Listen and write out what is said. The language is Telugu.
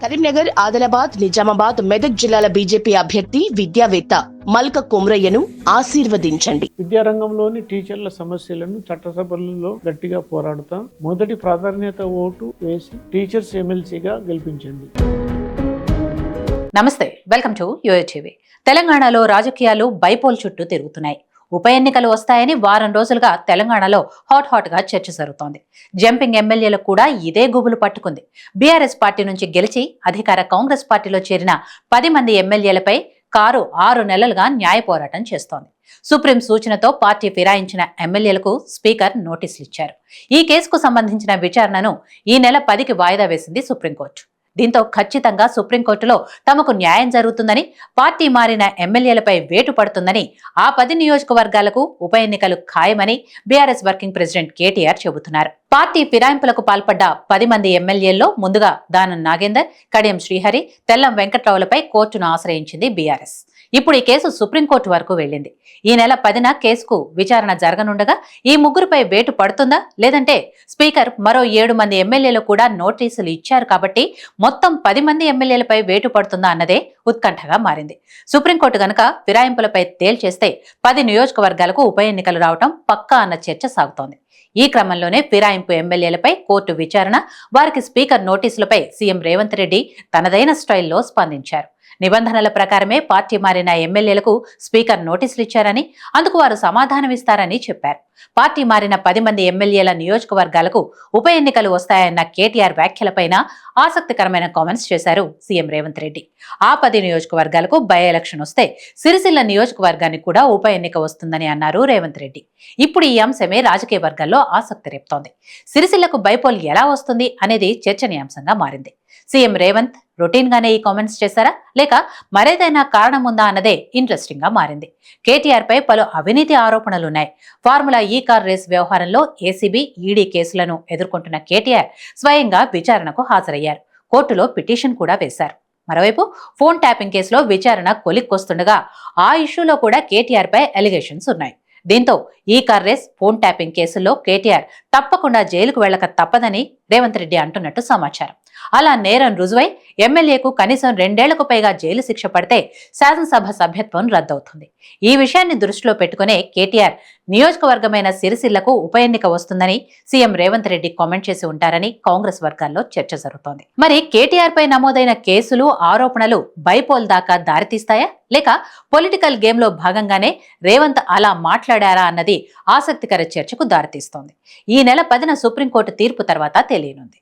కరీంనగర్, ఆదిలాబాద్, నిజామాబాద్, మెదక్ జిల్లాల బీజేపీ అభ్యర్థి విద్యావేత్త మల్క కుమ్రయ్యను ఆశీర్వదించండి. విద్యారంగంలోని టీచర్ల సమస్యలను చట్టసభలలో గట్టిగా పోరాడుతాం. మొదటి ప్రాధాన్యత ఓటు వేసి టీచర్స్ ఎమ్మెల్సీగా గెలిపించండి. నమస్తే, వెల్కమ్ టు యూహెచ్వి. తెలంగాణలో రాజకీయాలు బైపోల్ చుట్టూ తిరుగుతున్నాయి. ఉప ఎన్నికలు వస్తాయని వారం రోజులుగా తెలంగాణలో హాట్ గా చర్చ జరుగుతోంది. జంపింగ్ ఎమ్మెల్యేలకు కూడా ఇదే గుబులు పట్టుకుంది. బీఆర్ఎస్ పార్టీ నుంచి గెలిచి అధికార కాంగ్రెస్ పార్టీలో చేరిన 10 మంది ఎమ్మెల్యేలపై కారు 6 నెలలుగా న్యాయ పోరాటం చేస్తోంది. సుప్రీం సూచనతో పార్టీ ఫిరాయించిన ఎమ్మెల్యేలకు స్పీకర్ నోటీసులు ఇచ్చారు. ఈ కేసుకు సంబంధించిన విచారణను ఈ నెల 10కి వాయిదా వేసింది సుప్రీంకోర్టు. దీంతో ఖచ్చితంగా సుప్రీంకోర్టులో తమకు న్యాయం జరుగుతుందని, పార్టీ మారిన ఎమ్మెల్యేలపై వేటు పడుతుందని, ఆ 10 నియోజకవర్గాలకు ఉప ఎన్నికలు ఖాయమని బీఆర్ఎస్ వర్కింగ్ ప్రెసిడెంట్ కేటీఆర్ చెబుతున్నారు. పార్టీ ఫిరాయింపులకు పాల్పడ్డ 10 మంది ఎమ్మెల్యేల్లో ముందుగా దానం నాగేందర్, కడియం శ్రీహరి, తెల్లం వెంకట్రావులపై కోర్టును ఆశ్రయించింది బీఆర్ఎస్. ఇప్పుడు ఈ కేసు సుప్రీంకోర్టు వరకు వెళ్లింది. ఈ నెల 10న కేసుకు విచారణ జరగనుండగా ఈ ముగ్గురుపై వేటు పడుతుందా, లేదంటే స్పీకర్ మరో 7 మంది ఎమ్మెల్యేలు కూడా నోటీసులు ఇచ్చారు కాబట్టి మొత్తం 10 మంది ఎమ్మెల్యేలపై వేటు పడుతుందా అన్నదే ఉత్కంఠగా మారింది. సుప్రీంకోర్టు గనక ఫిరాయింపులపై తేల్చేస్తే 10 నియోజకవర్గాలకు ఉప ఎన్నికలు రావటం పక్కా అన్న చర్చ సాగుతోంది. ఈ క్రమంలోనే ఫిరాయింపు ఎమ్మెల్యేలపై కోర్టు విచారణ, వారికి స్పీకర్ నోటీసులపై సీఎం రేవంత్ రెడ్డి తనదైన స్టైల్లో స్పందించారు. నిబంధనల ప్రకారమే పార్టీ మారిన ఎమ్మెల్యేలకు స్పీకర్ నోటీసులు ఇచ్చారని, అందుకు వారు సమాధానమిస్తారని చెప్పారు. పార్టీ మారిన 10 మంది ఎమ్మెల్యేల నియోజకవర్గాలకు ఉప ఎన్నికలు వస్తాయన్న కేటీఆర్ వ్యాఖ్యలపైన ఆసక్తికరమైన కామెంట్స్ చేశారు సీఎం రేవంత్ రెడ్డి. ఆ 10 నియోజకవర్గాలకు బై ఎలక్షన్ వస్తే సిరిసిల్ల నియోజకవర్గానికి కూడా ఉప ఎన్నిక వస్తుందని అన్నారు రేవంత్ రెడ్డి. ఇప్పుడు ఈ అంశమే రాజకీయ వర్గాల్లో ఆసక్తి రేపుతోంది. సిరిసిల్లకు బైపోల్ ఎలా వస్తుంది అనేది చర్చనీయాంశంగా మారింది. సీఎం రేవంత్ రొటీన్ గానే ఈ కామెంట్స్ చేశారా, లేక మరేదైనా కారణం ఉందా అన్నదే ఇంట్రెస్టింగ్ గా మారింది. కేటీఆర్ పై పలు అవినీతి ఆరోపణలున్నాయి. ఫార్ములా ఈ కార్ రేస్ వ్యవహారంలో ఏసీబీ, ఈడీ కేసులను ఎదుర్కొంటున్న కేటీఆర్ స్వయంగా విచారణకు హాజరయ్యారు. కోర్టులో పిటిషన్ కూడా వేశారు. మరోవైపు ఫోన్ ట్యాపింగ్ కేసులో విచారణ కొలిక్కొస్తుండగా ఆ ఇష్యూలో కూడా కేటీఆర్ పై అలిగేషన్స్ ఉన్నాయి. దీంతో ఈ కార్ రేస్, ఫోన్ ట్యాపింగ్ కేసుల్లో కేటీఆర్ తప్పకుండా జైలుకు వెళ్లక తప్పదని రేవంత్ రెడ్డి అంటున్నట్టు సమాచారం. అలా నేరం రుజువై ఎమ్మెల్యేకు కనీసం 2 ఏళ్లకు పైగా జైలు శిక్ష పడితే శాసనసభ సభ్యత్వం రద్దవుతుంది. ఈ విషయాన్ని దృష్టిలో పెట్టుకునే కేటీఆర్ నియోజకవర్గమైన సిరిసిల్లకు ఉప ఎన్నిక వస్తుందని సీఎం రేవంత్ రెడ్డి కామెంట్ చేసి ఉంటారని కాంగ్రెస్ వర్గాల్లో చర్చ జరుగుతోంది. మరి కేటీఆర్ పై నమోదైన కేసులు, ఆరోపణలు బైపోల్ దాకా దారితీస్తాయా, లేక పొలిటికల్ గేమ్ లో భాగంగానే రేవంత్ అలా మాట్లాడారా అన్నది ఆసక్తికర చర్చకు దారితీస్తోంది. ఈ నెల 10న సుప్రీంకోర్టు తీర్పు తర్వాత తెలియనుంది.